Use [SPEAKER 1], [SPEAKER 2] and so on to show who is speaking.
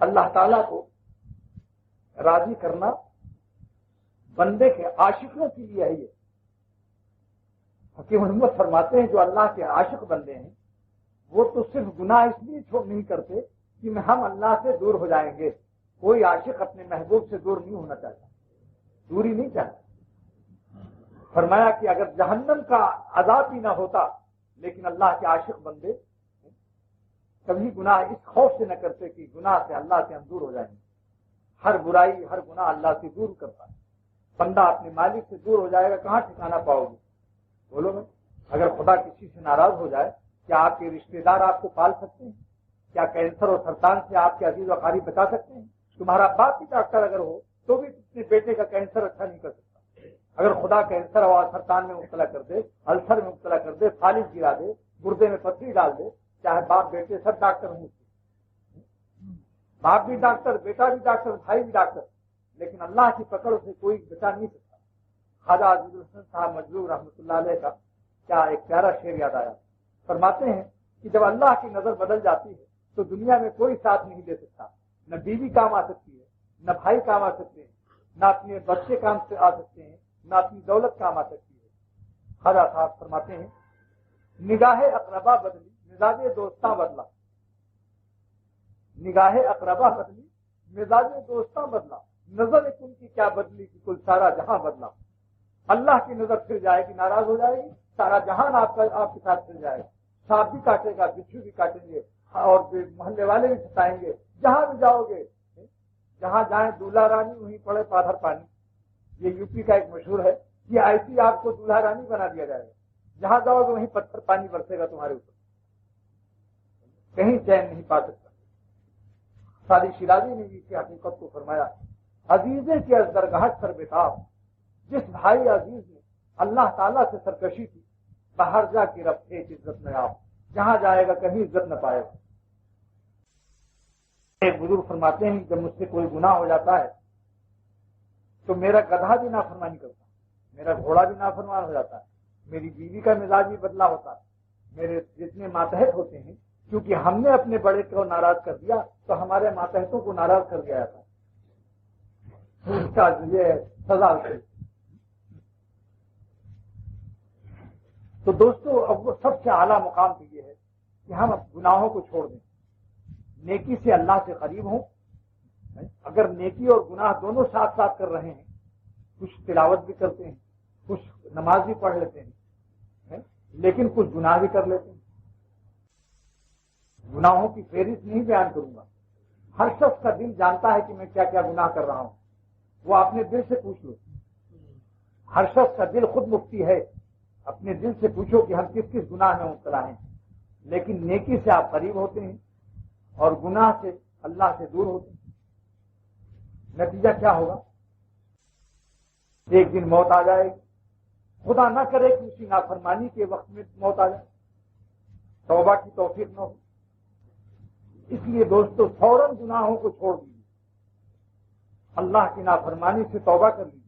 [SPEAKER 1] اللہ تعالیٰ کو راضی کرنا بندے کے عاشقوں کے لیے ہے۔ یہ حکیم محمد فرماتے ہیں جو اللہ کے عاشق بندے ہیں وہ تو صرف گناہ اس لیے چھوڑ نہیں کرتے کہ ہم اللہ سے دور ہو جائیں گے۔ کوئی عاشق اپنے محبوب سے دور نہیں ہونا چاہتا، دوری نہیں چاہتا۔ فرمایا کہ اگر جہنم کا عذاب ہی نہ ہوتا لیکن اللہ کے عاشق بندے کبھی گناہ اس خوف سے نہ کرتے کہ گناہ سے اللہ سے ہم دور ہو جائیں گے۔ ہر برائی ہر گناہ اللہ سے دور کرتا ہے۔ بندہ اپنے مالک سے دور ہو جائے گا کہاں ٹھکانا پاؤ گے؟ بولو میں، اگر خدا کسی سے ناراض ہو جائے کیا آپ کے رشتہ دار آپ کو پال سکتے ہیں؟ کیا کینسر اور سرطان سے آپ کے عزیز و اقارب بچا سکتے ہیں؟ تمہارا باپ بھی ڈاکٹر اگر ہو تو بھی اپنے بیٹے کا کینسر اچھا نہیں کر سکتا۔ اگر خدا کینسر اور سرطان میں مبتلا کر دے، السر میں مبتلا کر دے، فالج گرا دے، گردے میں پتھری ڈال دے، چاہے باپ بیٹے سب ڈاکٹر ہوں، باپ بھی ڈاکٹر، بیٹا بھی ڈاکٹر، بھائی بھی ڈاکٹر، لیکن اللہ کی پکڑ سے کوئی بچا نہیں سکتا۔ خواجہ عزیز الحسن صاحب مجلوب رحمۃ اللہ علیہ کا کیا ایک پیارا شعر یاد آیا۔ فرماتے ہیں کہ جب اللہ کی نظر بدل جاتی ہے تو دنیا میں کوئی ساتھ نہیں دے سکتا، نہ بیوی کام آ سکتی ہے، نہ بھائی کام آ سکتے ہیں، نہ اپنے بچے کام سے آ سکتے ہیں، نہ اپنی دولت کام آ سکتی ہے۔ خواجہ صاحب فرماتے ہیں نگاہ اقربا بدلی مزاج دوستاں بدلا، نگاہ اقربا بدلی مزاج دوستاں بدلا، نظر ان کی کیا بدلی کہ کل سارا جہاں بدلا۔ اللہ کی نظر پھر جائے گی، ناراض ہو جائے گی، سارا جہان آپ کے ساتھ پھر جائے گا۔ سانپ بھی کاٹے گا، بچھو بھی کاٹیں گے، اور محلے والے بھی ستائیں گے، جہاں بھی جاؤ گے، جہاں جائیں دولہا رانی وہیں پڑے پادھر پانی۔ یہ یو پی کا ایک مشہور ہے کہ ایسی آپ کو دولہا رانی بنا دیا جائے گا، جہاں جاؤ گے وہیں پتھر پانی برسے گا تمہارے اوپر، کہیں چین نہیں پا سکتا۔ سادی شیرازی نے اس کی حقیقت کو فرمایا، عزیزے کی از درگاہٹ سر بتاؤ، جس بھائی عزیز نے اللہ تعالیٰ سے سرکشی کی باہر جا کے رب ایک عزت میں آؤ، جہاں جائے گا کہیں عزت نہ پائے گا۔ ایک بزرگ فرماتے ہیں جب مجھ سے کوئی گناہ ہو جاتا ہے تو میرا گدھا بھی نافرمانی کرتا ہے، میرا گھوڑا بھی نافرمان ہو جاتا ہے، میری بیوی کا مزاج بھی بدلا ہوتا ہے، میرے جتنے ماتحت ہوتے ہیں، کیونکہ ہم نے اپنے بڑے کو ناراض کر دیا تو ہمارے ماتحتوں کو ناراض کر دیا تھا، اس کا یہ سزا ہوتی۔ تو دوستو اب وہ سب سے اعلیٰ مقام تو یہ ہے کہ ہم گناہوں کو چھوڑ دیں، نیکی سے اللہ سے قریب ہوں۔ اگر نیکی اور گناہ دونوں ساتھ ساتھ کر رہے ہیں، کچھ تلاوت بھی کرتے ہیں، کچھ نماز بھی پڑھ لیتے ہیں، لیکن کچھ گناہ بھی کر لیتے ہیں۔ گناہوں کی فہرست نہیں بیان کروں گا، ہر شخص کا دل جانتا ہے کہ میں کیا کیا گناہ کر رہا ہوں، وہ اپنے دل سے پوچھ لو، ہر شخص کا دل خود مفتی ہے، اپنے دل سے پوچھو کہ ہم کس کس گناہ میں مبتلا ہیں۔ لیکن نیکی سے آپ قریب ہوتے ہیں اور گناہ سے اللہ سے دور ہوتے ہیں، نتیجہ کیا ہوگا؟ ایک دن موت آ جائے گی، خدا نہ کرے کہ اسی نافرمانی کے وقت میں موت آ جائے، توبہ کی توفیق نہ ہو۔ اس لیے دوستو فوراً گناہوں کو چھوڑ دیجیے، اللہ کی نافرمانی سے توبہ کر لیجیے،